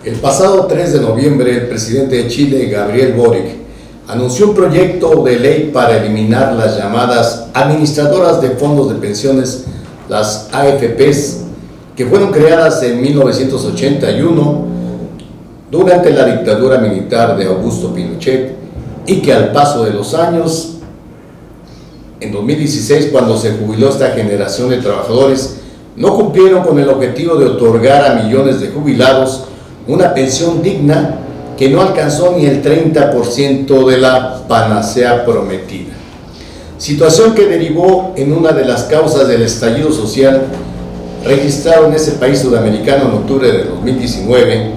El pasado 3 de noviembre, el presidente de Chile, Gabriel Boric, anunció un proyecto de ley para eliminar las llamadas administradoras de fondos de pensiones, las AFPs, que fueron creadas en 1981 durante la dictadura militar de Augusto Pinochet y que al paso de los años, en 2016, cuando se jubiló esta generación de trabajadores, no cumplieron con el objetivo de otorgar a millones de jubilados una pensión digna que no alcanzó ni el 30% de la panacea prometida. Situación que derivó en una de las causas del estallido social registrado en ese país sudamericano en octubre de 2019,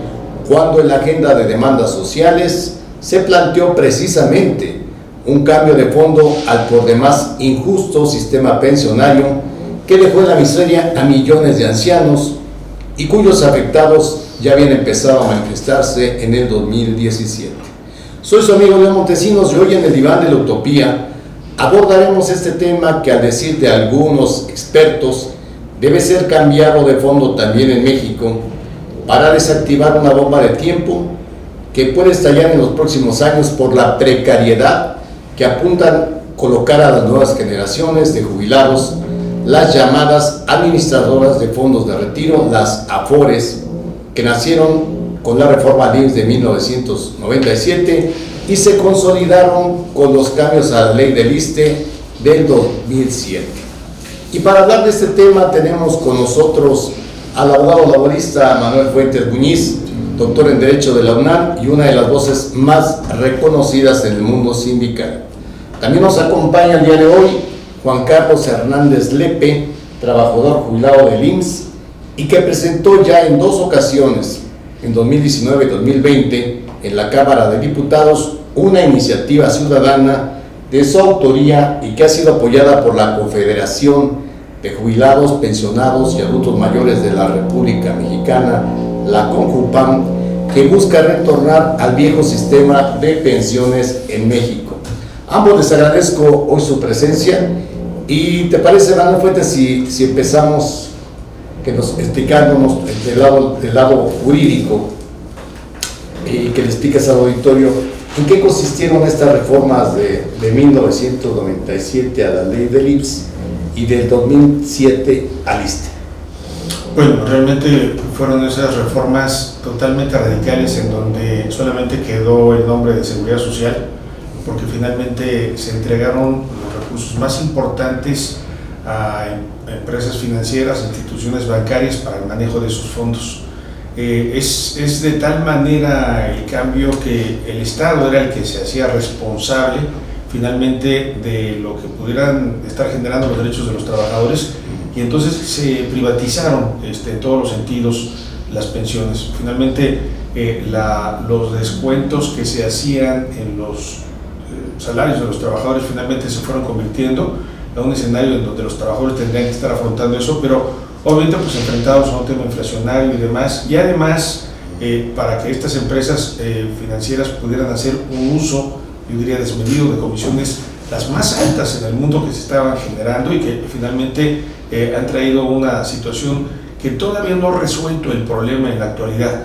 cuando en la agenda de demandas sociales se planteó precisamente un cambio de fondo al por demás injusto sistema pensionario que dejó en la miseria a millones de ancianos y cuyos afectados ya habían empezado a manifestarse en el 2017. Soy su amigo León Montesinos y hoy en el Diván de la Utopía abordaremos este tema que, al decir de algunos expertos, debe ser cambiado de fondo también en México para desactivar una bomba de tiempo que puede estallar en los próximos años por la precariedad que apuntan colocar a las nuevas generaciones de jubilados, las llamadas administradoras de fondos de retiro, las AFORES, que nacieron con la reforma LIMS de 1997 y se consolidaron con los cambios a la ley del ISSSTE del 2007. Y para hablar de este tema tenemos con nosotros al abogado laborista Manuel Fuentes Muñiz, doctor en Derecho de la UNAM y una de las voces más reconocidas en el mundo sindical. También nos acompaña el día de hoy Juan Carlos Hernández Lepe, trabajador jubilado del IMSS y que presentó ya en dos ocasiones, en 2019 y 2020, en la Cámara de Diputados, una iniciativa ciudadana de su autoría y que ha sido apoyada por la Confederación de Jubilados, Pensionados y Adultos Mayores de la República Mexicana, la CONJUPAM, que busca retornar al viejo sistema de pensiones en México. Ambos les agradezco hoy su presencia y ¿te parece, Manuel Fuentes, si empezamos explicándonos del lado jurídico y que le expliques al auditorio en qué consistieron estas reformas de 1997 a la ley del IMSS y del 2007 al ISSSTE? Bueno, realmente fueron esas reformas totalmente radicales en donde solamente quedó el nombre de Seguridad Social, porque finalmente se entregaron los recursos más importantes a empresas financieras, instituciones bancarias para el manejo de sus fondos. Es de tal manera el cambio que el Estado era el que se hacía responsable finalmente de lo que pudieran estar generando los derechos de los trabajadores, y entonces se privatizaron en todos los sentidos las pensiones. Finalmente los descuentos que se hacían en los salarios de los trabajadores finalmente se fueron convirtiendo a un escenario en donde los trabajadores tendrían que estar afrontando eso, pero obviamente pues enfrentados a un tema inflacionario y demás, y además para que estas empresas financieras pudieran hacer un uso, yo diría desmedido, de comisiones las más altas en el mundo que se estaban generando y que finalmente han traído una situación que todavía no ha resuelto el problema en la actualidad.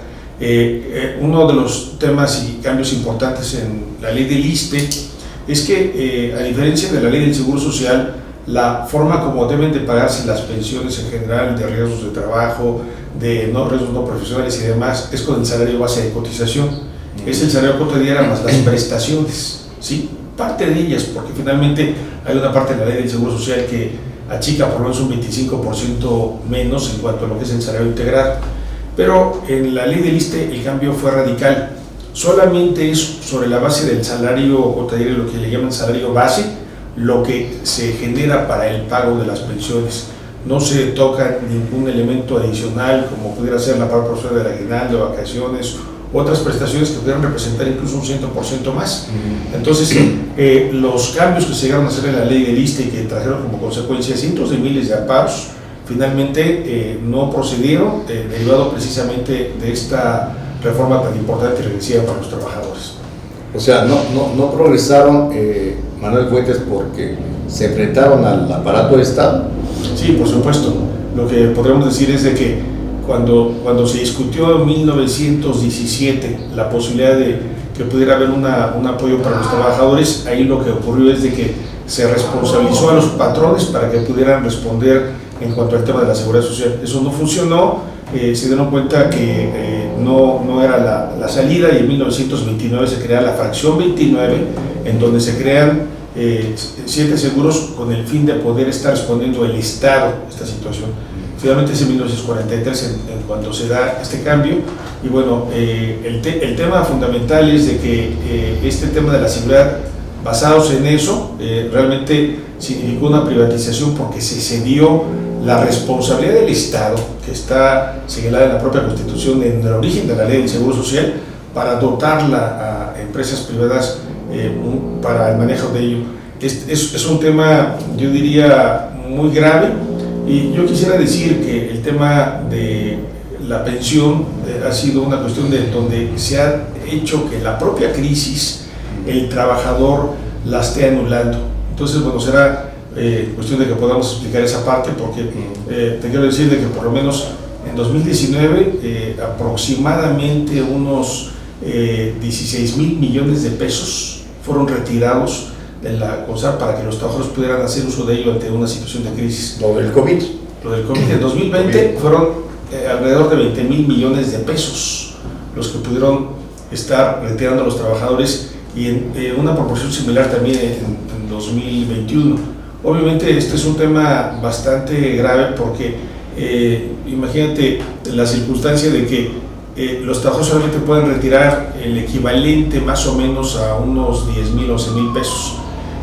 Uno de los temas y cambios importantes en la ley del ISSSTE es que, a diferencia de la ley del Seguro Social, la forma como deben de pagarse las pensiones en general de riesgos de trabajo, de riesgos no profesionales y demás, es con el salario base de cotización. Es el salario cotidiano más las prestaciones, ¿sí? Parte de ellas, porque finalmente hay una parte de la ley del Seguro Social que achica por lo menos un 25% menos en cuanto a lo que es el salario integral. Pero en la ley del ISSSTE el cambio fue radical. Solamente es sobre la base del salario cotidiano, lo que le llaman salario base, lo que se genera para el pago de las pensiones. No se toca ningún elemento adicional como pudiera ser la paga profesional del aguinaldo, vacaciones, otras prestaciones que pudieran representar incluso un 100% más. Entonces, los cambios que se llegaron a hacer en la ley del ISSSTE y que trajeron como consecuencia cientos de miles de amparos, finalmente no procedieron, derivado precisamente de esta reforma tan importante y regresiva para los trabajadores. O sea, no progresaron, Manuel Fuentes, porque se enfrentaron al aparato de Estado. Sí, por supuesto. Lo que podríamos decir es de que cuando se discutió en 1917 la posibilidad de que pudiera haber un apoyo para los trabajadores, ahí lo que ocurrió es de que se responsabilizó a los patrones para que pudieran responder en cuanto al tema de la seguridad social. Eso no funcionó, se dieron cuenta que no era la salida, y en 1929 se crea la fracción 29, en donde se crean 7 seguros con el fin de poder estar respondiendo el Estado a esta situación. Finalmente es en 1943 en cuanto se da este cambio, y bueno, el tema fundamental es de que este tema de la seguridad, basados en eso, realmente significó una privatización porque se cedió la responsabilidad del Estado, que está señalada en la propia Constitución, en el origen de la Ley del Seguro Social, para dotarla a empresas privadas para el manejo de ello. Es un tema, yo diría, muy grave, y yo quisiera decir que el tema de la pensión ha sido una cuestión de donde se ha hecho que la propia crisis, el trabajador la esté anulando. Entonces, bueno, será cuestión de que podamos explicar esa parte, porque te quiero decir de que por lo menos en 2019 aproximadamente unos 16,000 millones de pesos fueron retirados de la CONSAR para que los trabajadores pudieran hacer uso de ello ante una situación de crisis. Lo del COVID. Lo del COVID en 2020 fueron alrededor de 20,000 millones de pesos los que pudieron estar retirando a los trabajadores, y en una proporción similar también en 2021. Obviamente este es un tema bastante grave porque imagínate la circunstancia de que los trabajadores solamente pueden retirar el equivalente más o menos a unos 10,000, 11,000 pesos.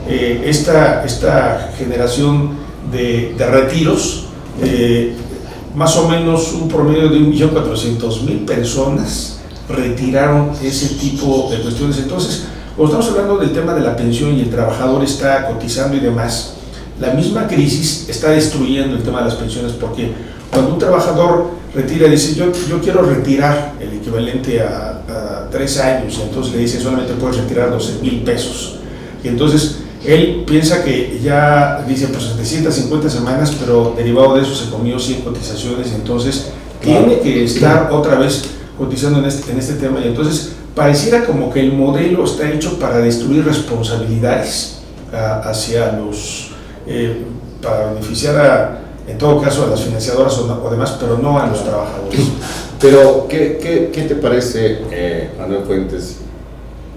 Esta generación de retiros, más o menos un promedio de 1.400.000 personas retiraron ese tipo de cuestiones. Entonces, cuando estamos hablando del tema de la pensión y el trabajador está cotizando y demás, la misma crisis está destruyendo el tema de las pensiones, porque cuando un trabajador retira, dice yo quiero retirar el equivalente a 3 años, y entonces le dicen solamente puedes retirar 12,000 pesos, y entonces él piensa que ya, dice, pues 750 semanas, pero derivado de eso se comió 100 cotizaciones, y entonces tiene que estar otra vez cotizando en este tema, y entonces pareciera como que el modelo está hecho para destruir responsabilidades hacia los, para beneficiar en todo caso a las financiadoras o demás, pero no a los trabajadores. Pero, ¿qué te parece, Manuel Fuentes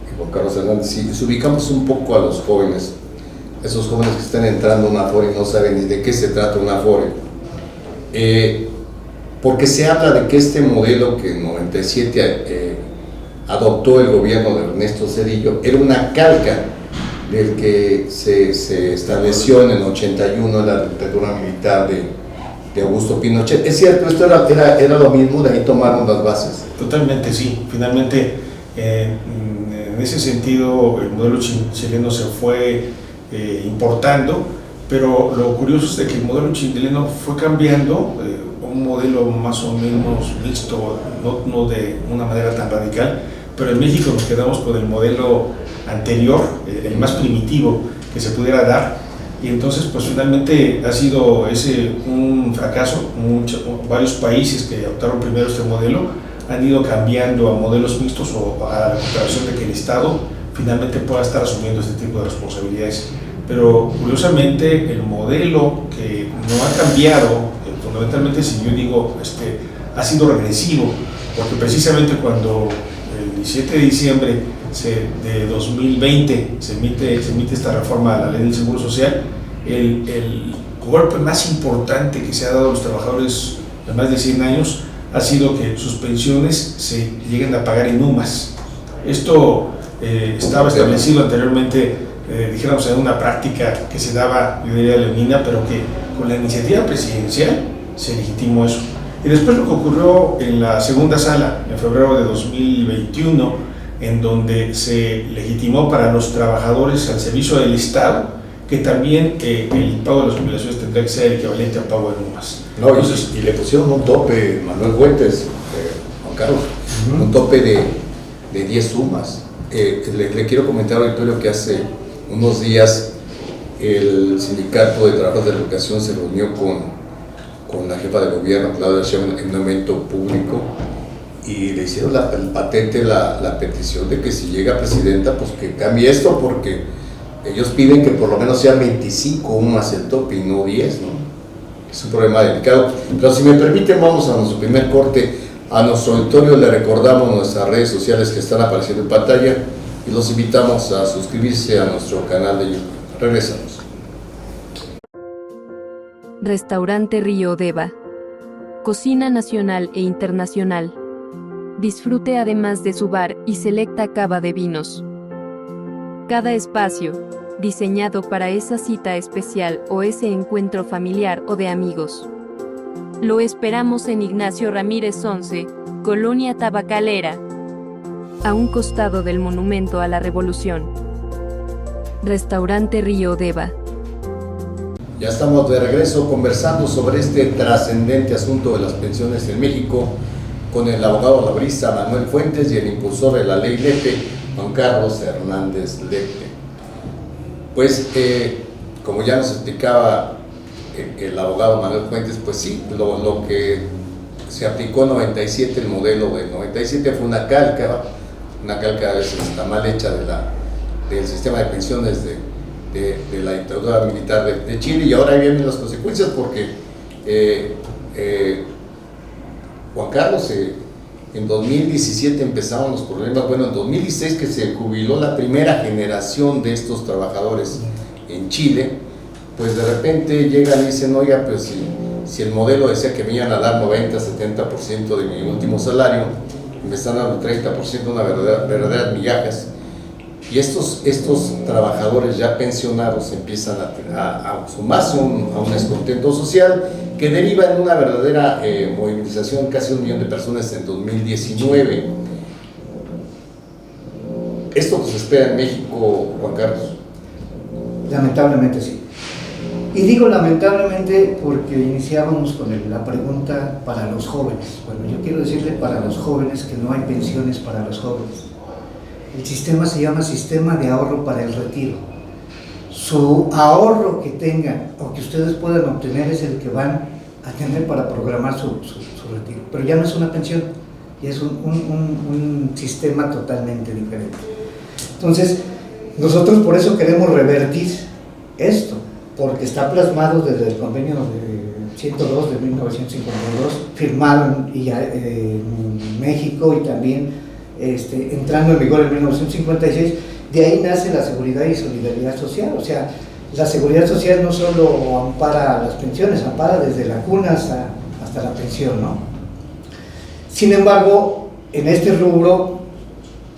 y Juan Carlos Hernández, si ubicamos un poco a los jóvenes, esos jóvenes que están entrando a una Afore y no saben ni de qué se trata una Afore? Porque se habla de que este modelo que en 97 adoptó el gobierno de Ernesto Zedillo era una calca del que se estableció en el 81 la dictadura militar de Augusto Pinochet. Es cierto, esto era lo mismo, de ahí tomaron las bases. Totalmente, sí. Finalmente, en ese sentido, el modelo chileno se fue importando, pero lo curioso es de que el modelo chileno fue cambiando, un modelo más o menos mixto, no de una manera tan radical, pero en México nos quedamos con el modelo anterior, el más primitivo que se pudiera dar, y entonces pues finalmente ha sido ese un fracaso. Varios países que adoptaron primero este modelo han ido cambiando a modelos mixtos o a la recuperación de que el Estado finalmente pueda estar asumiendo este tipo de responsabilidades. Pero curiosamente el modelo que no ha cambiado, fundamentalmente, si yo digo, ha sido regresivo, porque precisamente cuando el 17 de diciembre de 2020 se emite esta reforma a la Ley del Seguro Social, el golpe más importante que se ha dado a los trabajadores de más de 100 años ha sido que sus pensiones se lleguen a pagar en UMAS. Esto estaba establecido anteriormente, dijéramos, en una práctica que se daba, yo diría, leonina, pero que con la iniciativa presidencial se legitimó eso. Y después lo que ocurrió en la segunda sala, en febrero de 2021, en donde se legitimó para los trabajadores al servicio del Estado que también el pago de las jubilaciones tendría que ser equivalente al pago de UMAS. No, entonces, y le pusieron un tope, Manuel Fuentes, Juan Carlos, un tope de 10 UMAS. Le quiero comentar al auditorio que hace unos días el Sindicato de Trabajadores de la Educación se reunió con la jefa de gobierno, Claudia Sheinbaum, en un evento público, y le hicieron patente la petición de que si llega presidenta, pues que cambie esto, porque ellos piden que por lo menos sean 25 un más el tope y no 10, ¿no? Es un problema delicado. Pero si me permiten, vamos a nuestro primer corte. A nuestro auditorio le recordamos nuestras redes sociales que están apareciendo en pantalla y los invitamos a suscribirse a nuestro canal de YouTube. Regresamos. Restaurante Río Deva. Cocina nacional e internacional. Disfrute además de su bar y selecta cava de vinos. Cada espacio, diseñado para esa cita especial o ese encuentro familiar o de amigos. Lo esperamos en Ignacio Ramírez 11, Colonia Tabacalera, a un costado del Monumento a la Revolución. Restaurante Río Deva. Ya estamos de regreso conversando sobre este trascendente asunto de las pensiones en México con el abogado laborista Manuel Fuentes y el impulsor de la ley Lete, Juan Carlos Hernández Lete. Pues, como ya nos explicaba el abogado Manuel Fuentes, pues sí, lo que se aplicó en 97, el modelo de 97 fue una calca a veces está mal hecha del sistema de pensiones de la dictadura militar de Chile, y ahora vienen las consecuencias porque Juan Carlos, en 2017 empezaron los problemas. Bueno, en 2016 que se jubiló la primera generación de estos trabajadores en Chile, pues de repente llegan y dicen, oiga, pues si el modelo decía que me iban a dar 90-70% de mi último salario, me están dando 30%, una verdaderas migajas. Y estos trabajadores ya pensionados empiezan a sumarse a un descontento social que deriva en una verdadera movilización, casi 1 millón de personas en 2019. ¿Esto que se espera en México, Juan Carlos? Lamentablemente sí. Y digo lamentablemente porque iniciábamos con la pregunta para los jóvenes. Bueno, yo quiero decirle para los jóvenes que no hay pensiones para los jóvenes. El sistema se llama Sistema de Ahorro para el Retiro. Su ahorro que tengan o que ustedes puedan obtener es el que van a tener para programar su retiro. Pero ya no es una pensión, ya es un sistema totalmente diferente. Entonces, nosotros por eso queremos revertir esto, porque está plasmado desde el convenio de 102 de 1952, firmado en México y también entrando en vigor en 1956. De ahí nace la seguridad y solidaridad social. O sea, la seguridad social no solo ampara las pensiones, ampara desde la cuna hasta la pensión, ¿no? Sin embargo, en este rubro,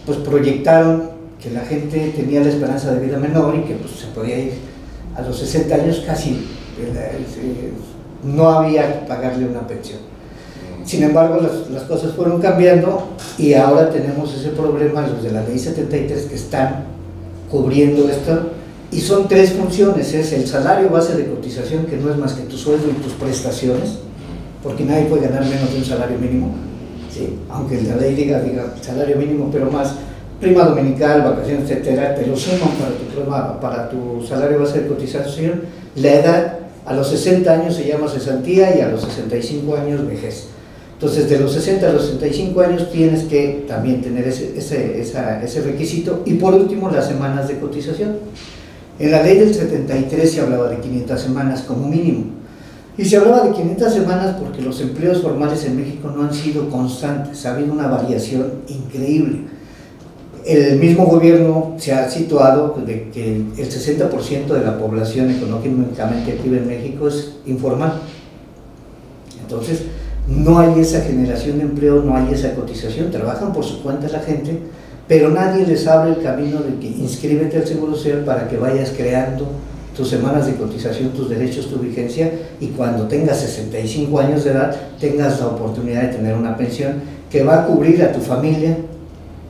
pues proyectaron que la gente tenía la esperanza de vida menor y que pues, se podía ir a los 60 años casi, no había que pagarle una pensión. Sin embargo, las cosas fueron cambiando y ahora tenemos ese problema, los de la ley 73 que están cubriendo esto, y son 3 funciones: es el salario base de cotización, que no es más que tu sueldo y tus prestaciones, porque nadie puede ganar menos de un salario mínimo, ¿sí? Aunque la ley diga salario mínimo, pero más prima dominical, vacaciones, etcétera, te lo suman para tu salario base de cotización. La edad, a los 60 años se llama cesantía y a los 65 años vejez. Entonces, de los 60 a los 65 años tienes que también tener ese requisito. Y por último, las semanas de cotización. En la ley del 73 se hablaba de 500 semanas como mínimo. Y se hablaba de 500 semanas porque los empleos formales en México no han sido constantes, ha habido una variación increíble. El mismo gobierno se ha situado de que el 60% de la población económicamente activa en México es informal. Entonces, no hay esa generación de empleo, no hay esa cotización, trabajan por su cuenta la gente, pero nadie les abre el camino de que inscríbete al Seguro Social para que vayas creando tus semanas de cotización, tus derechos, tu vigencia, y cuando tengas 65 años de edad tengas la oportunidad de tener una pensión que va a cubrir a tu familia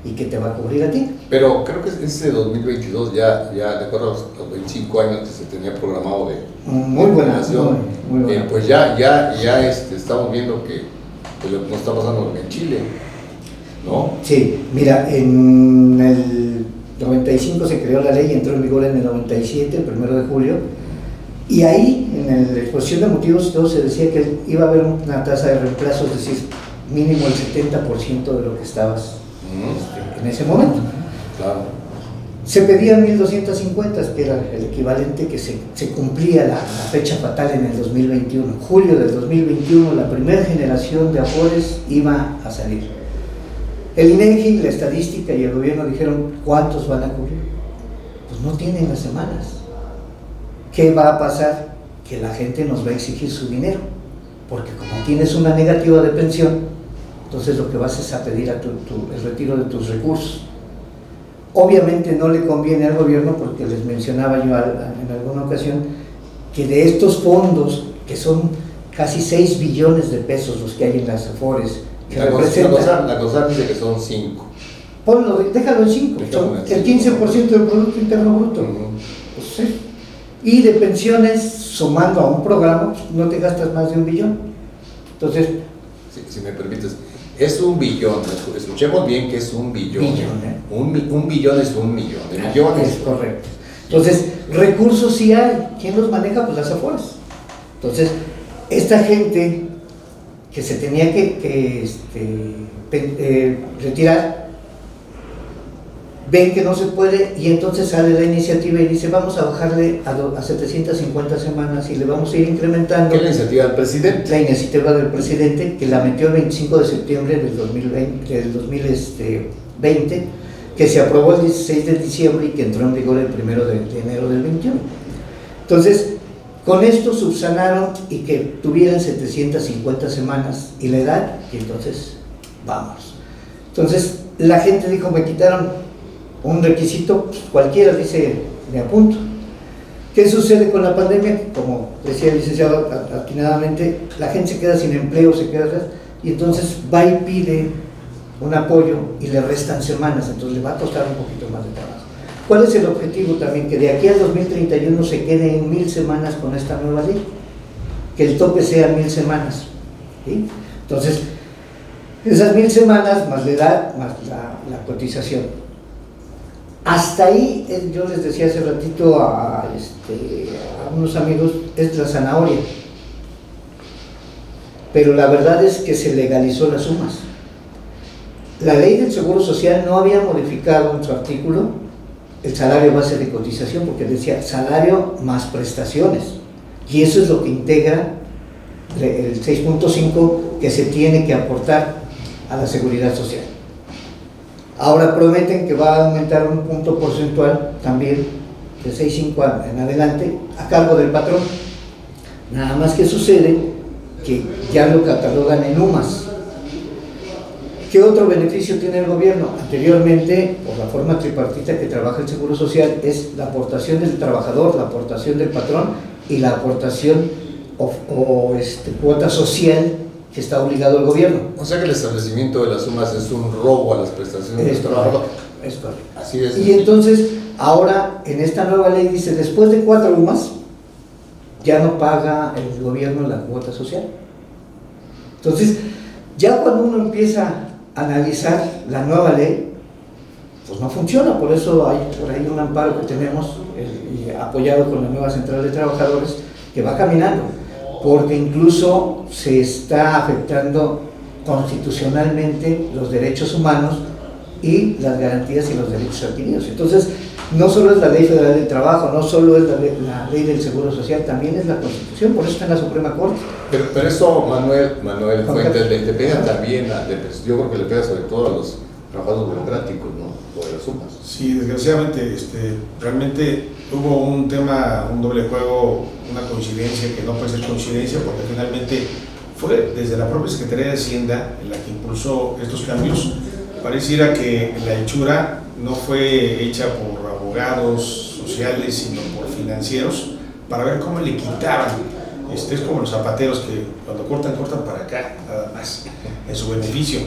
y que te va a cubrir a ti. Pero creo que ese 2022 ya de acuerdo a los 25 años que se tenía programado de muy buena, muy buena. Pues ya estamos viendo que lo que nos está pasando en Chile, ¿no? Sí, mira, en el 95 se creó la ley, entró en vigor en el 97, el 1 de julio, Y ahí, en la exposición de motivos y todo, se decía que iba a haber una tasa de reemplazo, es decir, mínimo el 70% de lo que estabas en ese momento. Claro. Se pedían 1.250, que era el equivalente que se cumplía la fecha fatal en el 2021. En julio del 2021, la primera generación de Afores iba a salir. El INEGI, la estadística y el gobierno dijeron, ¿cuántos van a cubrir? Pues no tienen las semanas. ¿Qué va a pasar? Que la gente nos va a exigir su dinero, porque como tienes una negativa de pensión, entonces lo que vas es a pedir el retiro de tus recursos. Obviamente no le conviene al gobierno, porque les mencionaba yo en alguna ocasión que de estos fondos, que son casi 6 billones de pesos los que hay en las Afores, que representan... La COSAR dice que son 5. Ponlo, déjalo en 5, son el 15% del Producto Interno Bruto. Pues, sí. Y de pensiones, sumando a un programa, pues, no te gastas más de 1 billón. Entonces... Si me permites, es 1 billón, escuchemos bien que es 1 billón. Un billón es 1 millón. De millones. Es correcto. Entonces, recursos sí hay. ¿Quién los maneja? Pues las Afores. Entonces, esta gente que se tenía que retirar, ven que no se puede, y entonces sale la iniciativa y dice, vamos a bajarle a 750 semanas y le vamos a ir incrementando. ¿Qué es la iniciativa del presidente? La iniciativa del presidente, que la metió el 25 de septiembre del 2020, que se aprobó el 16 de diciembre y que entró en vigor el 1 de enero del 21. Entonces, con esto subsanaron y que tuvieran 750 semanas y la edad, y entonces, vamos. Entonces, la gente dijo, me quitaron un requisito, pues cualquiera dice, me apunto. ¿Qué sucede con la pandemia? Como decía el licenciado atinadamente, la gente se queda sin empleo, se queda atrás, y entonces va y pide un apoyo y le restan semanas, entonces le va a costar un poquito más de trabajo. ¿Cuál es el objetivo también? Que de aquí al 2031 se quede en 1000 semanas con esta nueva ley, que el tope sea 1000 semanas, ¿sí? Entonces, esas 1000 semanas más la edad, más la cotización. Hasta ahí, yo les decía hace ratito a unos amigos, es la zanahoria. Pero la verdad es que se legalizó las sumas. La ley del Seguro Social no había modificado en su artículo el salario base de cotización, porque decía salario más prestaciones. Y eso es lo que integra el 6.5 que se tiene que aportar a la seguridad social. Ahora prometen que va a aumentar un punto porcentual también de 6.5 en adelante a cargo del patrón. Nada más que sucede que ya lo catalogan en UMAS. ¿Qué otro beneficio tiene el gobierno? Anteriormente, por la forma tripartita que trabaja el Seguro Social, es la aportación del trabajador, la aportación del patrón y la aportación cuota social que está obligado el gobierno. O sea que el establecimiento de las sumas es un robo a las prestaciones del trabajador. Es correcto. Así es. Y entonces, ahora en esta nueva ley dice, después de 4 UMAS, ya no paga el gobierno la cuota social. Entonces, ya cuando uno empieza a analizar la nueva ley, pues no funciona. Por eso hay por ahí un amparo que tenemos, apoyado con la nueva Central de Trabajadores, que va caminando, porque incluso se está afectando constitucionalmente los derechos humanos y las garantías y los derechos adquiridos. Entonces, no solo es la Ley Federal del Trabajo, no solo es la Ley del Seguro Social, también es la Constitución, por eso está en la Suprema Corte. Pero eso, Manuel Fuentes, le pega también, yo creo que le pega sobre todo a los trabajadores burocráticos, ¿no? Lo de las sumas. Sí, desgraciadamente, realmente hubo un tema, un doble juego, una coincidencia que no puede ser coincidencia, porque finalmente fue desde la propia Secretaría de Hacienda la que impulsó estos cambios. Pareciera que la hechura no fue hecha por abogados sociales, sino por financieros, para ver cómo le quitaban. Es como los zapateros que cuando cortan para acá, nada más, en su beneficio.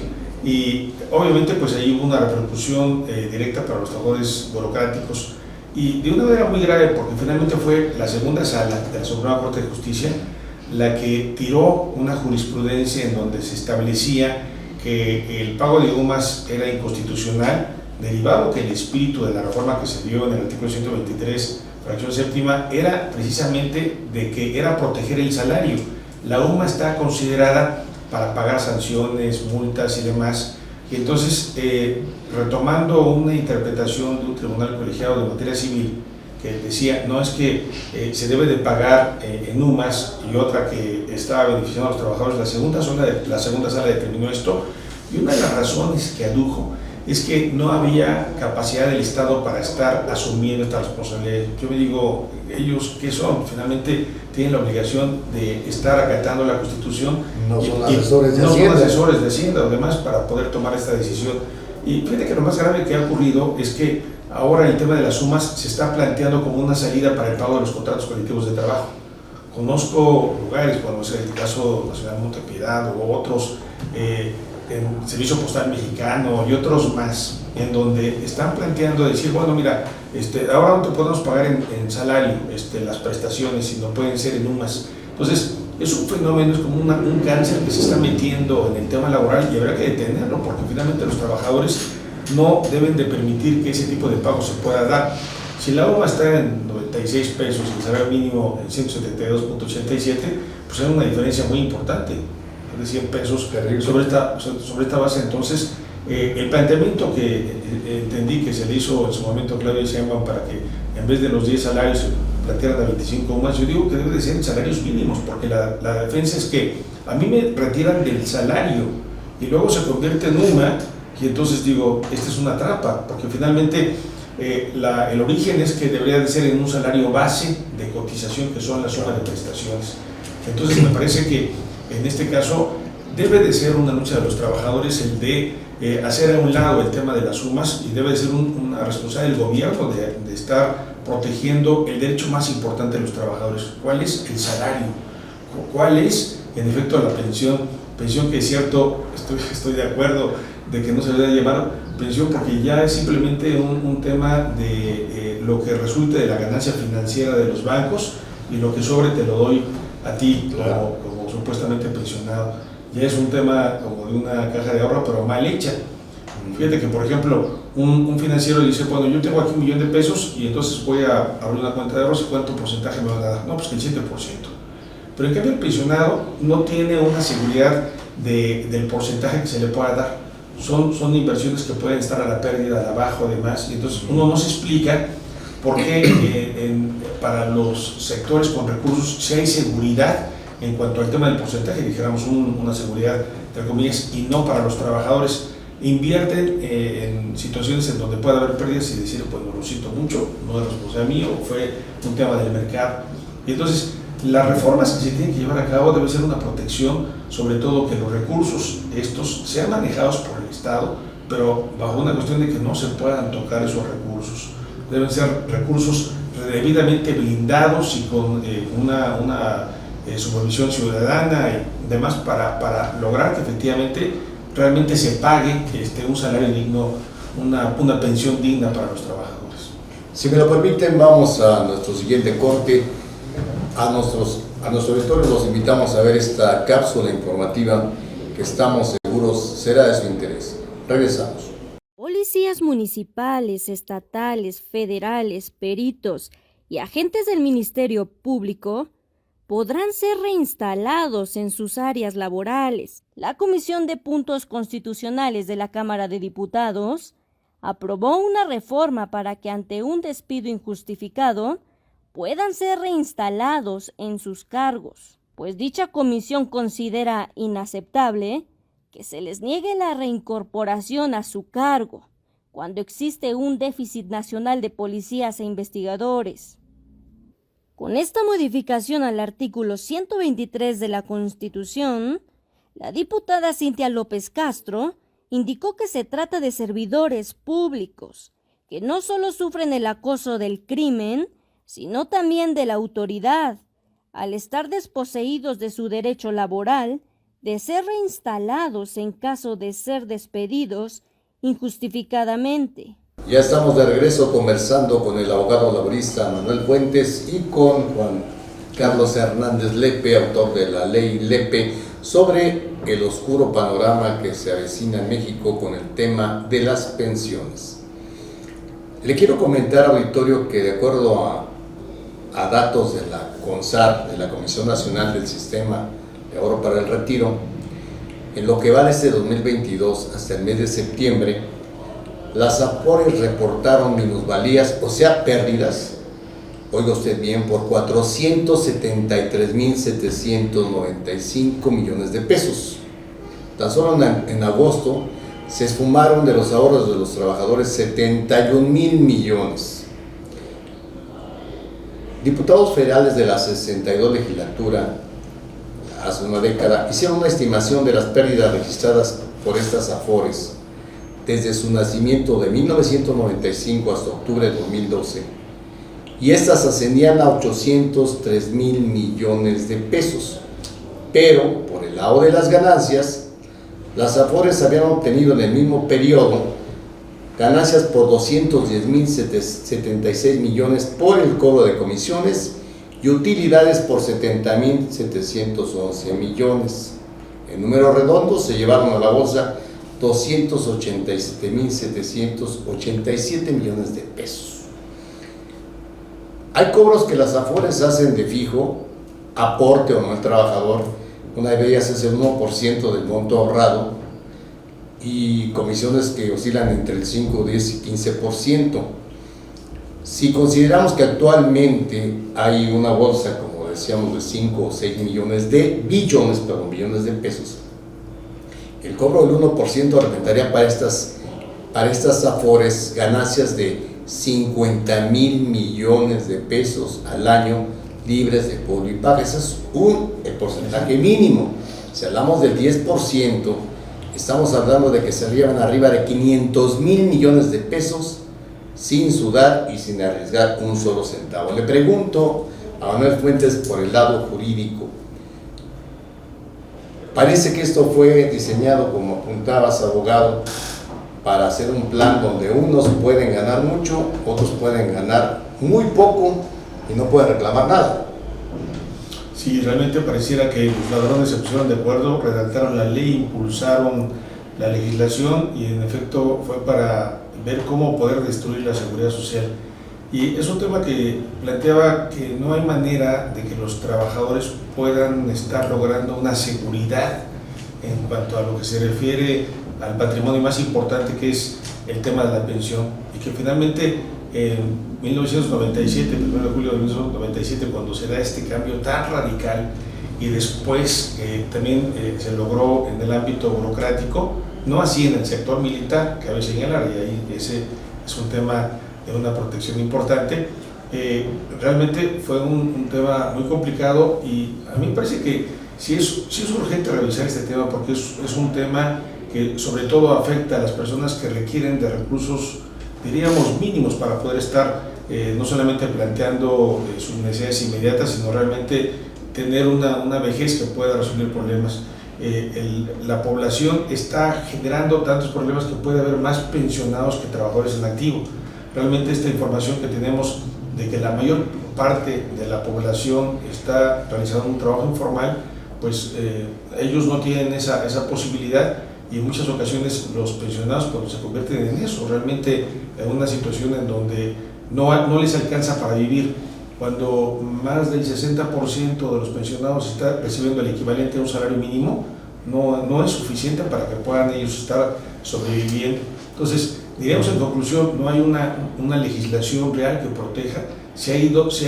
Y obviamente pues ahí hubo una repercusión directa para los trabajadores burocráticos, y de una manera muy grave, porque finalmente fue la segunda sala de la Suprema Corte de Justicia la que tiró una jurisprudencia en donde se establecía que el pago de UMAS era inconstitucional, derivado que el espíritu de la reforma que se dio en el artículo 123 fracción séptima, era precisamente de que era proteger el salario. La UMA está considerada para pagar sanciones, multas y demás. Y entonces, retomando una interpretación de un tribunal colegiado de materia civil que decía, no es que se debe de pagar en UMAS, y otra que estaba beneficiando a los trabajadores, la segunda sala determinó esto, y una de las razones que adujo es que no había capacidad del Estado para estar asumiendo esta responsabilidad. Yo me digo, ellos, ¿qué son? Finalmente tienen la obligación de estar acatando la Constitución. No son asesores de Hacienda. No son asesores de Hacienda, además, para poder tomar esta decisión. Y fíjate que lo más grave que ha ocurrido es que ahora el tema de las sumas se está planteando como una salida para el pago de los contratos colectivos de trabajo. Conozco lugares, como es el caso Nacional Montepiedad o otros, en Servicio Postal Mexicano y otros más, en donde están planteando decir, bueno, mira, ahora no te podemos pagar en salario las prestaciones, sino pueden ser en UMAS. Entonces, es un fenómeno, es como un cáncer que se está metiendo en el tema laboral y habrá que detenerlo, porque finalmente los trabajadores no deben de permitir que ese tipo de pago se pueda dar. Si la UMA está en 96 pesos y el salario mínimo en 172.87, pues hay una diferencia muy importante, de 100 pesos sobre esta base. Entonces, el planteamiento que entendí que se le hizo en su momento a Claudia Sheinbaum para que en vez de los 10 salarios se plantearan a 25 UMAS, yo digo que debe de ser en salarios mínimos, porque la defensa es que a mí me retiran del salario y luego se convierte en UMA, y entonces digo, esta es una trampa, porque finalmente el origen es que debería de ser en un salario base de cotización, que son la suma de prestaciones. Entonces me parece que en este caso debe de ser una lucha de los trabajadores el de hacer a un lado el tema de las sumas, y debe de ser una responsabilidad del gobierno de estar protegiendo el derecho más importante de los trabajadores. ¿Cuál es el salario? ¿Cuál es, en efecto, la pensión que es cierto, estoy de acuerdo de que no se debe llamar pensión, porque ya es simplemente un tema de lo que resulte de la ganancia financiera de los bancos, y lo que sobre te lo doy a ti como supuestamente pensionado. Ya es un tema como de una caja de ahorro, pero mal hecha. Fíjate que, por ejemplo, un financiero dice, bueno, yo tengo aquí $1,000,000 de pesos y entonces voy a abrir una cuenta de ahorros, ¿y cuánto porcentaje me van a dar? No, pues que el 7%. Pero en cambio el pensionado no tiene una seguridad del porcentaje que se le pueda dar. Son inversiones que pueden estar a la pérdida, a la baja, además, y entonces uno no se explica por qué para los sectores con recursos si hay seguridad en cuanto al tema del porcentaje, dijéramos una seguridad, entre comillas, y no para los trabajadores. Invierten en situaciones en donde puede haber pérdidas y decir, pues lo siento mucho, no es responsabilidad mía, o fue un tema del mercado. Y entonces, las reformas que se tienen que llevar a cabo debe ser una protección, sobre todo que los recursos estos sean manejados por el Estado, pero bajo una cuestión de que no se puedan tocar esos recursos. Deben ser recursos debidamente blindados y con una supervisión ciudadana y demás para lograr que efectivamente realmente se pague un salario digno, una pensión digna para los trabajadores. Si me lo permiten, vamos a nuestro siguiente corte. A nuestros auditores los invitamos a ver esta cápsula informativa que estamos seguros será de su interés. Regresamos. Policías municipales, estatales, federales, peritos y agentes del Ministerio Público podrán ser reinstalados en sus áreas laborales. La Comisión de Puntos Constitucionales de la Cámara de Diputados aprobó una reforma para que ante un despido injustificado puedan ser reinstalados en sus cargos, pues dicha comisión considera inaceptable que se les niegue la reincorporación a su cargo cuando existe un déficit nacional de policías e investigadores. Con esta modificación al artículo 123 de la Constitución, la diputada Cintia López Castro indicó que se trata de servidores públicos que no solo sufren el acoso del crimen, sino también de la autoridad, al estar desposeídos de su derecho laboral de ser reinstalados en caso de ser despedidos injustificadamente. Ya estamos de regreso conversando con el abogado laborista Manuel Fuentes y con Juan Carlos Hernández Lepe, autor de la ley Lepe, sobre el oscuro panorama que se avecina en México con el tema de las pensiones. Le quiero comentar, auditorio, que de acuerdo a a datos de la CONSAR, de la Comisión Nacional del Sistema de Ahorro para el Retiro, en lo que va desde 2022 hasta el mes de septiembre, las AFORES reportaron minusvalías, o sea, pérdidas, oiga usted bien, por 473,795 millones de pesos. Tan solo en agosto se esfumaron de los ahorros de los trabajadores 71,000 millones. Diputados federales de la 62 legislatura, hace una década, hicieron una estimación de las pérdidas registradas por estas AFORES desde su nacimiento de 1995 hasta octubre de 2012, y estas ascendían a 803,000 millones de pesos. Pero, por el lado de las ganancias, las AFORES habían obtenido en el mismo periodo ganancias por 210,076 millones por el cobro de comisiones y utilidades por 70,711 millones. En números redondos se llevaron a la bolsa 287,787 millones de pesos. Hay cobros que las AFORES hacen de fijo, aporte o no el trabajador. Una de ellas es el 1% del monto ahorrado, y comisiones que oscilan entre el 5, 10 y 15%. Si consideramos que actualmente hay una bolsa, como decíamos, de 5 o 6 millones de billones de pesos, el cobro del 1% representaría para estas AFORES ganancias de 50,000 millones de pesos al año libres de cobro y paga. Ese es el porcentaje mínimo. Si hablamos del 10%, estamos hablando de que se llevan arriba de 500,000 millones de pesos sin sudar y sin arriesgar un solo centavo. Le pregunto a Manuel Fuentes por el lado jurídico. Parece que esto fue diseñado, como apuntabas, abogado, para hacer un plan donde unos pueden ganar mucho, otros pueden ganar muy poco y no pueden reclamar nada. Sí, realmente pareciera que los ladrones se pusieron de acuerdo, redactaron la ley, impulsaron la legislación y en efecto fue para ver cómo poder destruir la seguridad social. Y es un tema que planteaba que no hay manera de que los trabajadores puedan estar logrando una seguridad en cuanto a lo que se refiere al patrimonio más importante, que es el tema de la pensión, y que finalmente en 1997, 1 de julio de 1997, cuando se da este cambio tan radical, y después también se logró en el ámbito burocrático, no así en el sector militar, cabe señalar, y ahí ese es un tema de una protección importante. Realmente fue un tema muy complicado, y a mí me parece que sí es urgente revisar este tema, porque es un tema que sobre todo afecta a las personas que requieren de recursos, diríamos, mínimos para poder estar no solamente planteando sus necesidades inmediatas, sino realmente tener una vejez que pueda resolver problemas. La población está generando tantos problemas que puede haber más pensionados que trabajadores en activo. Realmente esta información que tenemos de que la mayor parte de la población está realizando un trabajo informal, pues ellos no tienen esa posibilidad, y en muchas ocasiones los pensionados cuando se convierten en eso, realmente en una situación en donde no les alcanza para vivir, cuando más del 60% de los pensionados está recibiendo el equivalente a un salario mínimo, no es suficiente para que puedan ellos estar sobreviviendo. Entonces, diríamos en conclusión, no hay una legislación real que proteja, se ha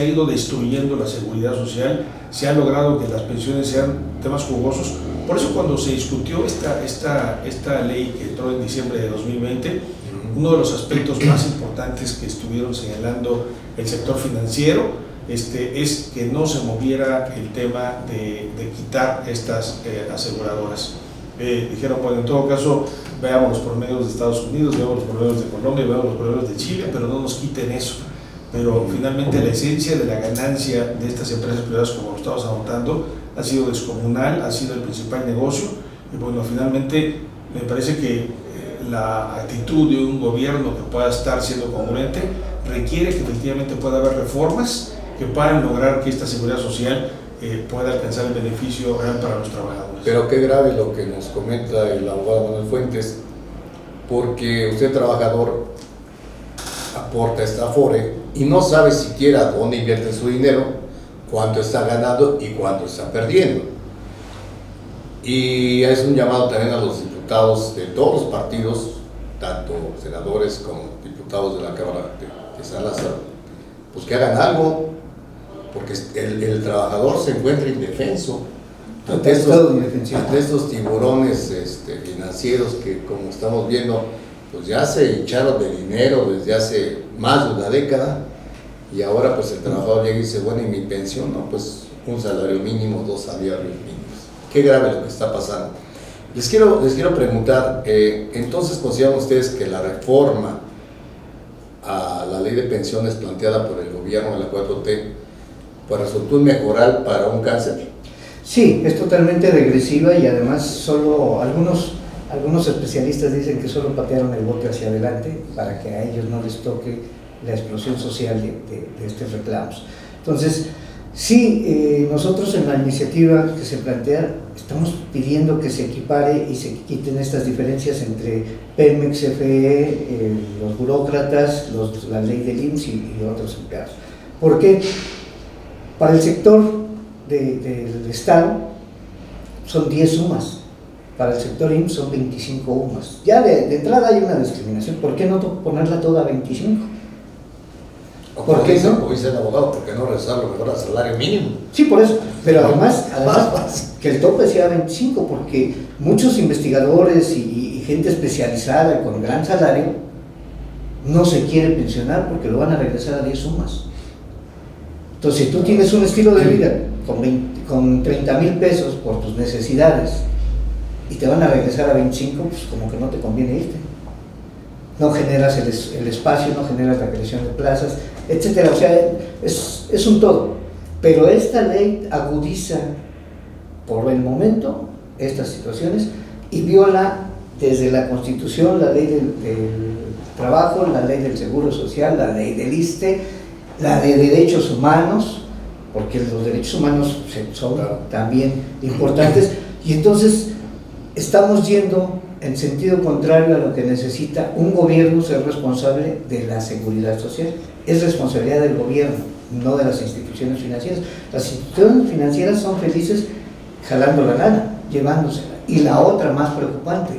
ido destruyendo la seguridad social, se ha logrado que las pensiones sean temas jugosos. Por eso cuando se discutió esta ley que entró en diciembre de 2020, uno de los aspectos más importantes que estuvieron señalando el sector financiero es que no se moviera el tema de quitar estas aseguradoras. Dijeron, bueno, en todo caso, veamos los promedios de Estados Unidos, veamos los promedios de Colombia, veamos los promedios de Chile, pero no nos quiten eso. Pero finalmente la esencia de la ganancia de estas empresas privadas, como lo estamos anotando, ha sido descomunal, ha sido el principal negocio, y bueno, finalmente me parece que la actitud de un gobierno que pueda estar siendo congruente requiere que efectivamente pueda haber reformas que puedan lograr que esta seguridad social pueda alcanzar el beneficio real para los trabajadores. Pero qué grave lo que nos comenta el abogado Manuel Fuentes, porque usted, trabajador, aporta esta AFORE y no sabe siquiera dónde invierte su dinero, cuánto está ganando y cuánto está perdiendo. Y es un llamado también a los diputados de todos los partidos, tanto senadores como diputados de la Cámara de San Lázaro, pues que hagan algo, porque el trabajador se encuentra indefenso ante estos tiburones financieros que, como estamos viendo, pues ya se echaron de dinero desde hace más de una década, y ahora pues el trabajador llega y dice, bueno, ¿y mi pensión? No, pues un salario mínimo, 2 salarios mínimos. Qué grave lo que está pasando. Les quiero preguntar, entonces, ¿consideran ustedes que la reforma a la ley de pensiones planteada por el gobierno de la 4T pues resultó un mejoral para un cáncer? Sí, es totalmente regresiva, y además solo algunos especialistas dicen que solo patearon el bote hacia adelante para que a ellos no les toque la explosión social de estos reclamos. Entonces, sí, nosotros en la iniciativa que se plantea estamos pidiendo que se equipare y se quiten estas diferencias entre Pemex, CFE, los burócratas, la ley del IMSS y otros empleados. ¿Por qué? Para el sector del Estado son 10 sumas, para el sector IMSS son 25 UMAS. Ya de entrada hay una discriminación. ¿Por qué no ponerla toda a 25? ¿Por qué no? Como dice el abogado, ¿por qué no rezarlo mejor al salario mínimo? Sí, por eso. Pero además que el tope sea 25, porque muchos investigadores y gente especializada con gran salario no se quiere pensionar porque lo van a regresar a 10 sumas. Entonces, si tú tienes un estilo de vida con 30,000 pesos por tus necesidades y te van a regresar a 25, pues como que no te conviene irte. No generas el espacio, no generas la creación de plazas, etcétera. O sea, es un todo. Pero esta ley agudiza por el momento estas situaciones y viola desde la Constitución, la ley del trabajo, la ley del seguro social, la ley del ISSSTE, la de derechos humanos, porque los derechos humanos son también importantes, y entonces estamos yendo en sentido contrario a lo que necesita un gobierno, ser responsable de la seguridad social. Es responsabilidad del gobierno, no de las instituciones financieras. Las instituciones financieras son felices jalando la lana, llevándosela. Y la otra más preocupante,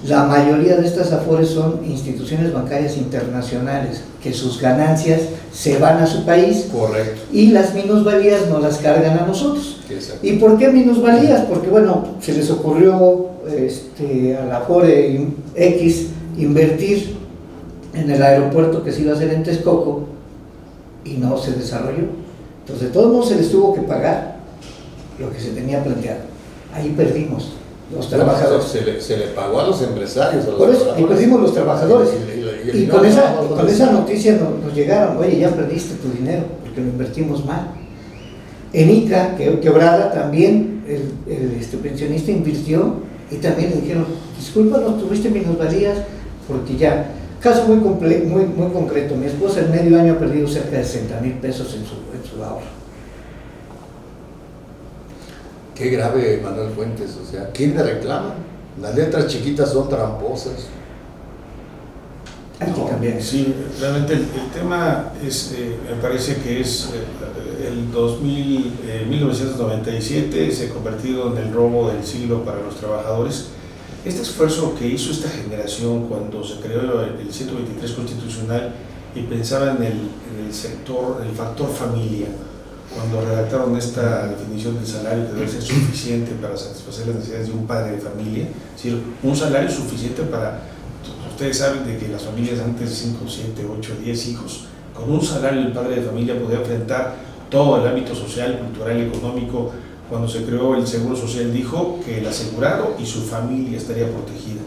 la mayoría de estas afores son instituciones bancarias internacionales, que sus ganancias se van a su país. Correcto. Y las minusvalías nos las cargan a nosotros. Exacto. ¿Y por qué minusvalías? Porque bueno, se les ocurrió a la Afore X invertir en el aeropuerto que se iba a hacer en Texcoco y no se desarrolló. Entonces de todos modos se les tuvo que pagar lo que se tenía planteado. Ahí perdimos los trabajadores. Se le pagó a los empresarios. Por eso, ahí perdimos los trabajadores. Y con esa noticia nos llegaron, oye, ya perdiste tu dinero porque lo invertimos mal. En ICA, quebrada, también el pensionista invirtió y también le dijeron, discúlpanos, tuviste minusvalías porque ya. Caso muy concreto, mi esposa en medio año ha perdido cerca de 60,000 pesos en su ahorro. Qué grave, Manuel Fuentes, o sea, ¿quién le reclama? Las letras chiquitas son tramposas. Hay que cambiar eso. Sí, realmente el tema es, me parece que es el 1997 se ha convertido en el robo del siglo para los trabajadores. Este esfuerzo que hizo esta generación cuando se creó el 123 constitucional y pensaba en el sector, el factor familia, cuando redactaron esta definición del salario que debe ser suficiente para satisfacer las necesidades de un padre de familia, es decir, un salario suficiente para, ustedes saben de que las familias antes de 5, 7, 8, 10 hijos, con un salario el padre de familia podía enfrentar todo el ámbito social, cultural, económico. Cuando se creó el Seguro Social dijo que el asegurado y su familia estaría protegida.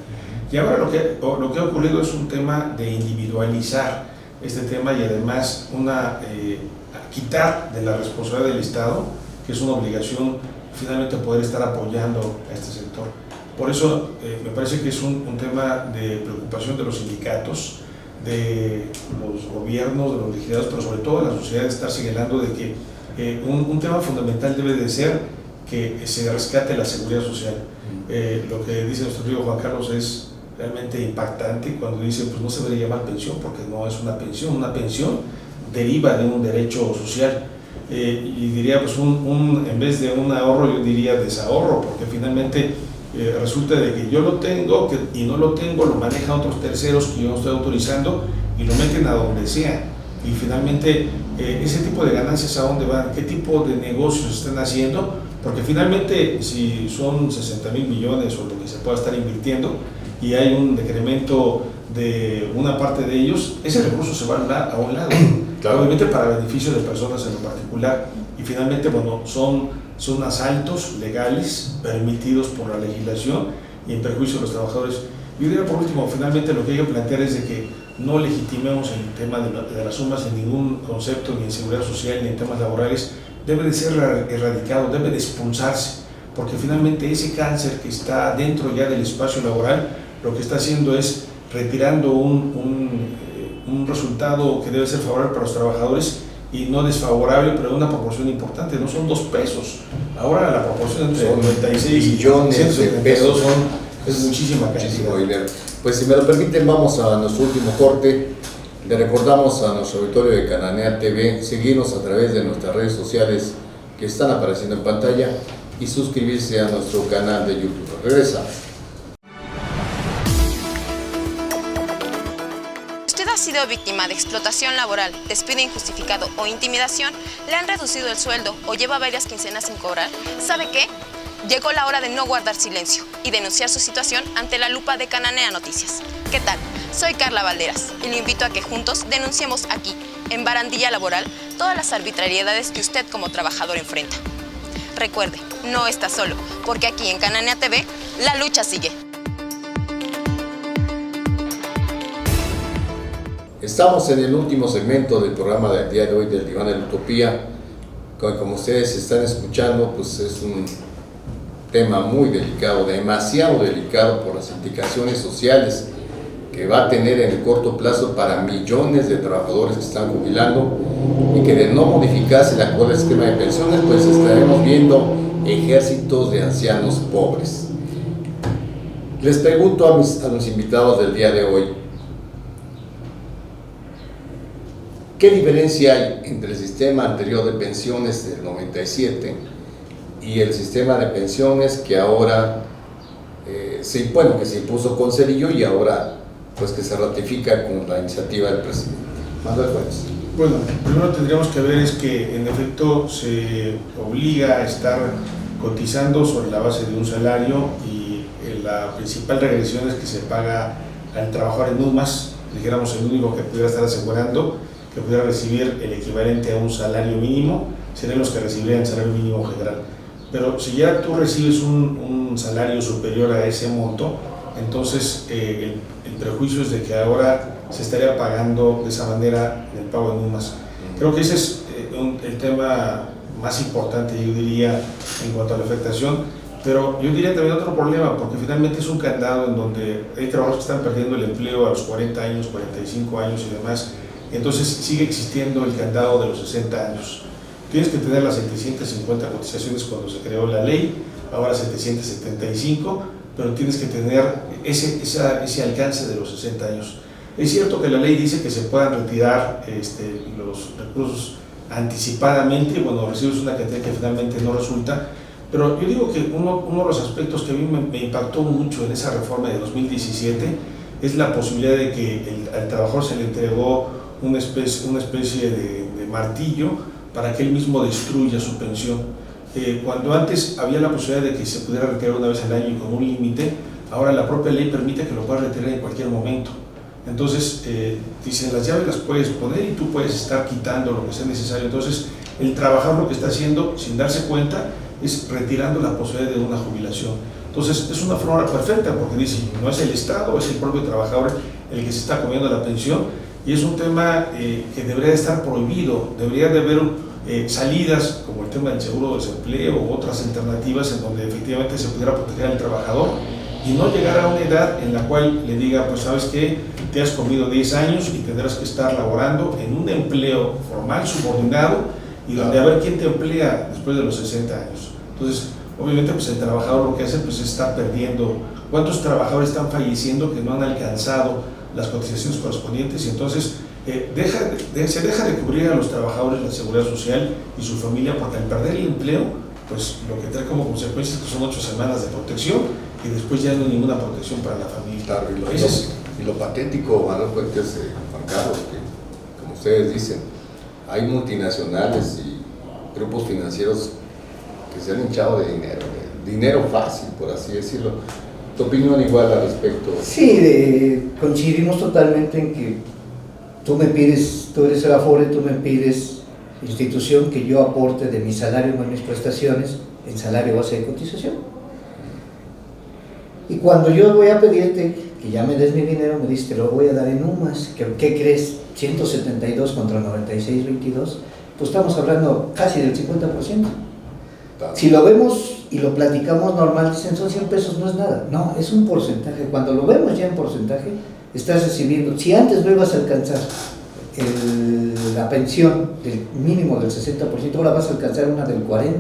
Y ahora lo que ha ocurrido es un tema de individualizar este tema y además quitar de la responsabilidad del Estado, que es una obligación finalmente poder estar apoyando a este sector. Por eso me parece que es un tema de preocupación de los sindicatos, de los gobiernos, de los legisladores, pero sobre todo de la sociedad, de estar señalando de que un tema fundamental debe de ser que se rescate la seguridad social. Lo que dice nuestro amigo Juan Carlos es realmente impactante cuando dice, pues no se debería llamar pensión porque no es una pensión deriva de un derecho social. Y diría, pues en vez de un ahorro, yo diría desahorro, porque finalmente resulta de que yo lo tengo y no lo tengo, lo manejan otros terceros que yo no estoy autorizando y lo meten a donde sea. Y finalmente, ese tipo de ganancias, ¿a dónde van? ¿Qué tipo de negocios están haciendo? Porque finalmente, si son 60,000 millones o lo que se pueda estar invirtiendo y hay un decremento de una parte de ellos, ese recurso se va a un lado, claro, obviamente para beneficio de personas en lo particular. Y finalmente, bueno, son asaltos legales permitidos por la legislación y en perjuicio de los trabajadores. Y diría por último, finalmente lo que hay que plantear es de que no legitimemos el tema de las sumas en ningún concepto, ni en seguridad social, ni en temas laborales. Debe de ser erradicado, debe de expulsarse, porque finalmente ese cáncer que está dentro ya del espacio laboral, lo que está haciendo es retirando un resultado que debe ser favorable para los trabajadores y no desfavorable, pero de una proporción importante. No son 2 pesos, ahora la proporción de 96 millones de pesos es muchísima cantidad. Dinero. Pues si me lo permiten, vamos a nuestro último corte. Le recordamos a nuestro auditorio de Cananea TV seguirnos a través de nuestras redes sociales que están apareciendo en pantalla y suscribirse a nuestro canal de YouTube. Regresamos. ¿Usted ha sido víctima de explotación laboral, despido injustificado o intimidación? ¿Le han reducido el sueldo o lleva varias quincenas sin cobrar? ¿Sabe qué? Llegó la hora de no guardar silencio y denunciar su situación ante la lupa de Cananea Noticias. ¿Qué tal? Soy Carla Valderas y le invito a que juntos denunciemos aquí, en Barandilla Laboral, todas las arbitrariedades que usted como trabajador enfrenta. Recuerde, no está solo, porque aquí en Cananea TV, la lucha sigue. Estamos en el último segmento del programa del día de hoy del Diván de la Utopía. Como ustedes están escuchando, pues es un tema muy delicado, demasiado delicado por las implicaciones sociales que va a tener en el corto plazo para millones de trabajadores que están jubilando, y que de no modificarse el actual esquema de pensiones, pues estaremos viendo ejércitos de ancianos pobres. Les pregunto a los invitados del día de hoy, ¿qué diferencia hay entre el sistema anterior de pensiones del 97 y el sistema de pensiones que ahora que se impuso con Cedillo y ahora pues que se ratifica con la iniciativa del presidente? Manuel Juárez. Bueno, primero tendríamos que ver es que en efecto se obliga a estar cotizando sobre la base de un salario, y la principal regresión es que se paga al trabajador en UMAS, dijéramos el único que pudiera estar asegurando que pudiera recibir el equivalente a un salario mínimo, serían los que recibirían el salario mínimo general. Pero si ya tú recibes un salario superior a ese monto, entonces el prejuicio es de que ahora se estaría pagando de esa manera el pago en UMAS. Creo que ese es el tema más importante, yo diría, en cuanto a la afectación. Pero yo diría también otro problema, porque finalmente es un candado en donde hay trabajadores que están perdiendo el empleo a los 40 años, 45 años y demás. Entonces sigue existiendo el candado de los 60 años. Tienes que tener las 750 cotizaciones cuando se creó la ley, ahora 775, pero tienes que tener ese alcance de los 60 años. Es cierto que la ley dice que se puedan retirar los recursos anticipadamente, bueno, recibes una cantidad que finalmente no resulta, pero yo digo que uno de los aspectos que a mí me impactó mucho en esa reforma de 2017 es la posibilidad de que al trabajador se le entregó una especie de martillo para que él mismo destruya su pensión. Cuando antes había la posibilidad de que se pudiera retirar una vez al año y con un límite, ahora la propia ley permite que lo puedas retirar en cualquier momento. Entonces, dicen, las llaves las puedes poner y tú puedes estar quitando lo que sea necesario. Entonces, el trabajador lo que está haciendo, sin darse cuenta, es retirando la posibilidad de una jubilación. Entonces, es una forma perfecta, porque dice, no es el Estado, es el propio trabajador el que se está comiendo la pensión, y es un tema que debería estar prohibido. Debería de haber salidas, como el tema del seguro de desempleo u otras alternativas en donde efectivamente se pudiera proteger al trabajador y no llegar a una edad en la cual le diga, pues sabes que te has comido 10 años y tendrás que estar laborando en un empleo formal, subordinado, y donde a ver quién te emplea después de los 60 años. Entonces, obviamente, pues el trabajador lo que hace pues es estar perdiendo. ¿Cuántos trabajadores están falleciendo que no han alcanzado las cotizaciones correspondientes? Y entonces se deja de cubrir a los trabajadores la seguridad social y su familia, porque al perder el empleo, pues lo que trae como consecuencia es que son 8 semanas de protección y después ya no hay ninguna protección para la familia. Claro, y lo patético, Manuel Fuentes, Juan Carlos, que como ustedes dicen, hay multinacionales y grupos financieros que se han hinchado de dinero fácil, por así decirlo. ¿Tu opinión igual al respecto? Sí, coincidimos totalmente en que tú me pides, tú eres el Afore, tú me pides, institución, que yo aporte de mi salario más mis prestaciones en salario base de cotización. Y cuando yo voy a pedirte que ya me des mi dinero, me dices, te lo voy a dar en UMAS. ¿Qué crees? 172 contra 96.22, pues estamos hablando casi del 50%. Si lo vemos y lo platicamos normal, dicen son 100 pesos, no es nada. No, es un porcentaje. Cuando lo vemos ya en porcentaje, estás recibiendo, si antes no ibas a alcanzar la pensión del mínimo del 60%, ahora vas a alcanzar una del 40%.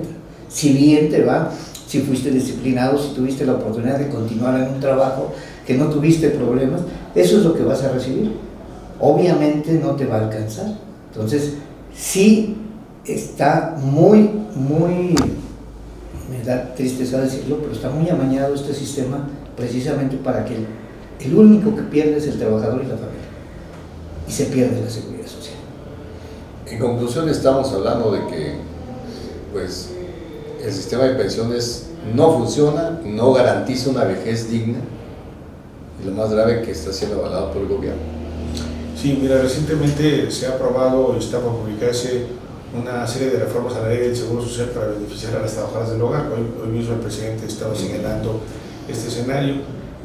Si bien te va, si fuiste disciplinado, si tuviste la oportunidad de continuar en un trabajo, que no tuviste problemas, eso es lo que vas a recibir. Obviamente no te va a alcanzar. Entonces, sí está muy, me da tristeza decirlo, pero está muy amañado este sistema precisamente para que el único que pierde es el trabajador y la familia. Y se pierde la seguridad social. En conclusión, estamos hablando de que pues, el sistema de pensiones no funciona, no garantiza una vejez digna y lo más grave, que está siendo avalado por el gobierno. Sí, mira, recientemente se ha aprobado y está por publicarse una serie de reformas a la ley del Seguro Social para beneficiar a las trabajadoras del hogar. Hoy mismo el presidente estaba señalando este escenario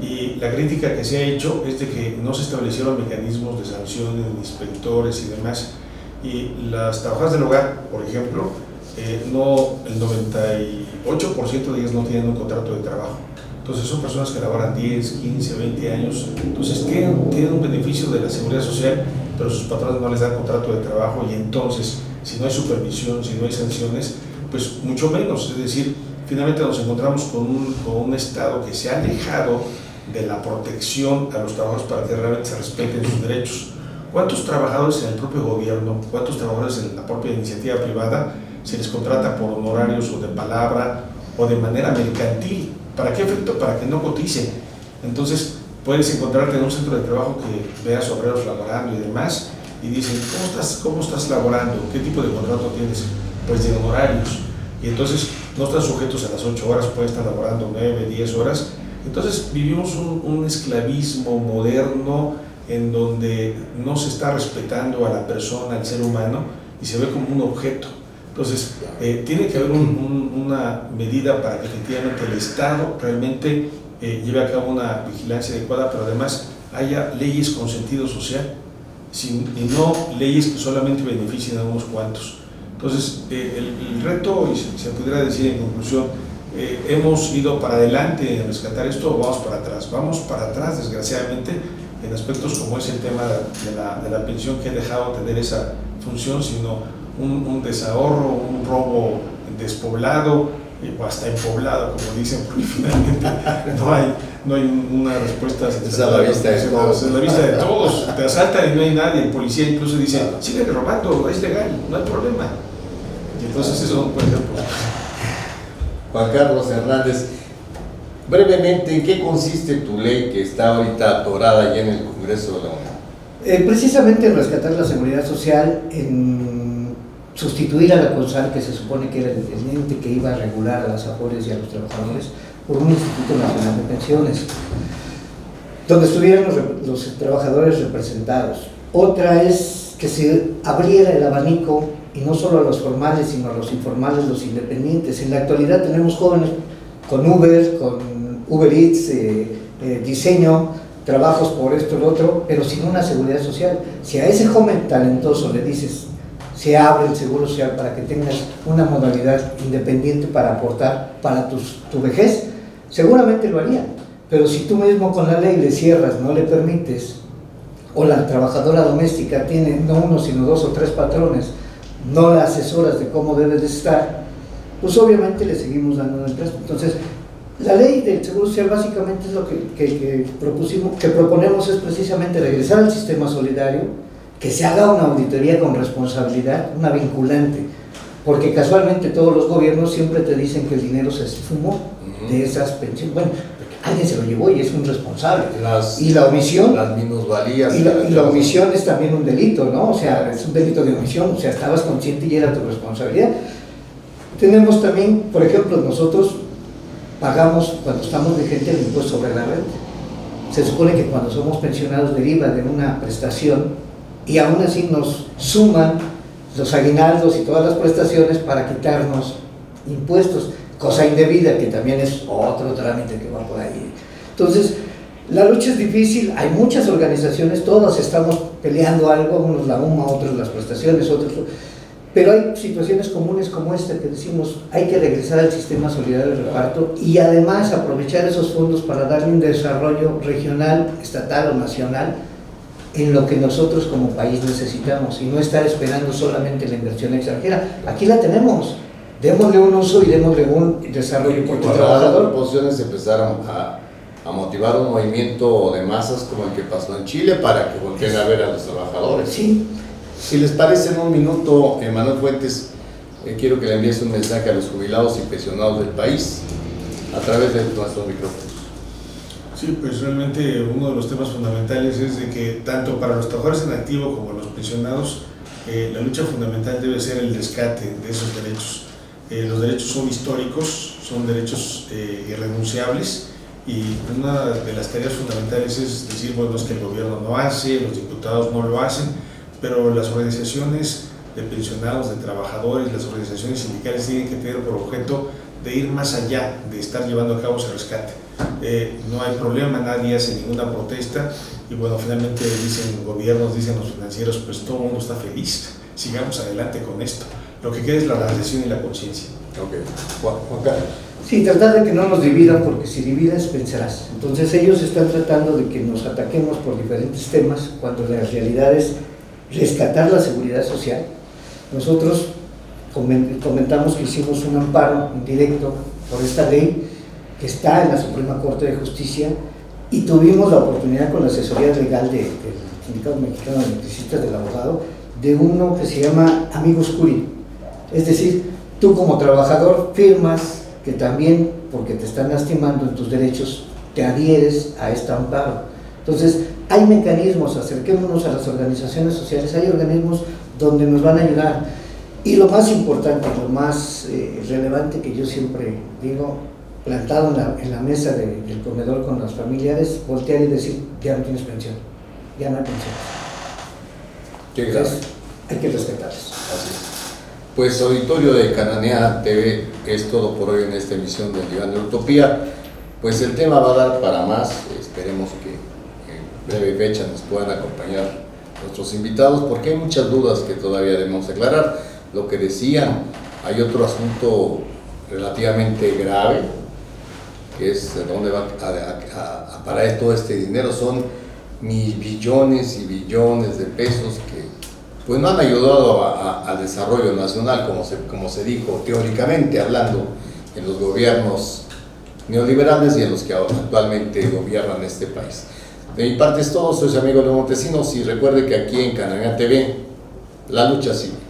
y la crítica que se ha hecho es de que no se establecieron mecanismos de sanciones, de inspectores y demás. Y las trabajadoras del hogar, por ejemplo, el 98% de ellas no tienen un contrato de trabajo. Entonces son personas que laboran 10, 15, 20 años, entonces tienen un beneficio de la seguridad social, pero sus patrones no les dan contrato de trabajo y entonces si no hay supervisión, si no hay sanciones, pues mucho menos. Es decir, finalmente nos encontramos con un Estado que se ha alejado de la protección a los trabajadores para que realmente se respeten sus derechos. ¿Cuántos trabajadores en el propio gobierno, cuántos trabajadores en la propia iniciativa privada se les contrata por honorarios o de palabra o de manera mercantil? ¿Para qué efecto? Para que no coticen. Entonces puedes encontrarte en un centro de trabajo que veas obreros laborando y demás y dicen, ¿cómo estás laborando? ¿Qué tipo de contrato tienes? Pues de honorarios. Y entonces no están sujetos a las 8 horas, pueden estar laborando 9, 10 horas. Entonces vivimos un esclavismo moderno en donde no se está respetando a la persona, al ser humano, y se ve como un objeto. Entonces, tiene que haber una medida para que efectivamente el Estado realmente lleve a cabo una vigilancia adecuada, pero además haya leyes con sentido social, y no leyes que solamente beneficien a unos cuantos. Entonces, el reto, y se pudiera decir en conclusión, hemos ido para adelante en rescatar esto o vamos para atrás. Vamos para atrás, desgraciadamente, en aspectos como es el tema de la pensión, que ha dejado de tener esa función, sino un desahorro, un robo despoblado o hasta empoblado, como dicen, porque finalmente no hay una respuesta. Es a la vista de todos. Es a la vista de todos. Te asaltan y no hay nadie. El policía incluso dice, sigue robando, es legal, no hay problema. Y entonces eso no puede ser posible. Juan Carlos Hernández, brevemente, ¿en qué consiste tu ley que está ahorita atorada ya en el Congreso de la Unión? Precisamente en rescatar la seguridad social, en sustituir a la CONSAR, que se supone que era el ente que iba a regular a las AFORES y a los trabajadores, por un Instituto Nacional de Pensiones, donde estuvieran los trabajadores representados. Otra es que se abriera el abanico, y no solo a los formales, sino a los informales, los independientes. En la actualidad tenemos jóvenes con Uber, con Uber Eats, diseño, trabajos por esto y lo otro, pero sin una seguridad social. Si a ese joven talentoso le dices, se abre el seguro social para que tengas una modalidad independiente para aportar para tu vejez, seguramente lo haría. Pero si tú mismo con la ley le cierras, no le permites, o la trabajadora doméstica tiene no uno, sino 2 o 3 patrones, no la asesoras de cómo debe de estar, pues obviamente le seguimos dando el empleo. Entonces, la ley del Seguro Social básicamente es lo que proponemos, es precisamente regresar al sistema solidario, que se haga una auditoría con responsabilidad, una vinculante, porque casualmente todos los gobiernos siempre te dicen que el dinero se esfumó de esas pensiones. Bueno, alguien se lo llevó y es un responsable. Y la omisión. Las minusvalías. Y la omisión es también un delito, ¿no? O sea, es un delito de omisión, o sea, estabas consciente y era tu responsabilidad. Tenemos también, por ejemplo, nosotros pagamos, cuando estamos vigentes, el impuesto sobre la renta. Se supone que cuando somos pensionados deriva de una prestación y aún así nos suman los aguinaldos y todas las prestaciones para quitarnos impuestos, cosa indebida que también es otro trámite que va por ahí. Entonces, la lucha es difícil, hay muchas organizaciones, todas estamos peleando algo, unos la UMA, otros las prestaciones, otros... Pero hay situaciones comunes como esta que decimos, hay que regresar al sistema solidario de reparto y además aprovechar esos fondos para darle un desarrollo regional, estatal o nacional en lo que nosotros como país necesitamos y no estar esperando solamente la inversión extranjera. Aquí la tenemos, démosle un uso y démosle un desarrollo por el trabajador. Las proposiciones empezaron a motivar un movimiento de masas como el que pasó en Chile para que volvieran a ver a los trabajadores. Sí. Si les parece, en un minuto, Manuel Fuentes, quiero que le envíes un mensaje a los jubilados y pensionados del país a través de nuestros micrófonos. Sí, pues realmente uno de los temas fundamentales es de que tanto para los trabajadores en activo como los pensionados, la lucha fundamental debe ser el rescate de esos derechos. Los derechos son históricos, son derechos irrenunciables y una de las tareas fundamentales es decir, bueno, es que el gobierno no hace, los diputados no lo hacen, pero las organizaciones de pensionados, de trabajadores, las organizaciones sindicales tienen que tener por objeto de ir más allá, de estar llevando a cabo ese rescate. No hay problema, nadie hace ninguna protesta y bueno, finalmente dicen gobiernos, dicen los financieros, pues todo el mundo está feliz, sigamos adelante con esto. Lo que queda es la realización y la conciencia. Ok. Juan Carlos. Sí, tratar de que no nos dividan, porque si dividas vencerás. Entonces ellos están tratando de que nos ataquemos por diferentes temas, cuando la realidad es rescatar la seguridad social. Nosotros comentamos que hicimos un amparo indirecto por esta ley que está en la Suprema Corte de Justicia y tuvimos la oportunidad con la asesoría legal del Sindicato Mexicano de Electricistas, del abogado, de uno que se llama Amigos Curi. Es decir, tú como trabajador firmas que también, porque te están lastimando en tus derechos, te adhieres a este amparo. Entonces, hay mecanismos, acerquémonos a las organizaciones sociales, hay organismos donde nos van a ayudar. Y lo más importante, lo más relevante que yo siempre digo, plantado en la mesa del comedor con los familiares, voltear y decir, ya no tienes pensión, ya no hay pensión. Qué grave. Hay que respetarlos. Así es. Pues auditorio de Cananea TV, es todo por hoy en esta emisión del Diván de Utopía. Pues el tema va a dar para más, esperemos que en breve fecha nos puedan acompañar nuestros invitados, porque hay muchas dudas que todavía debemos aclarar. Lo que decían, hay otro asunto relativamente grave, que es de dónde va a parar todo este dinero. Son billones y billones de pesos que pues no han ayudado al desarrollo nacional, como se dijo teóricamente hablando en los gobiernos neoliberales y en los que actualmente gobiernan este país. De mi parte es todo, soy su amigo León Montesinos y recuerde que aquí en Cananea TV la lucha sigue.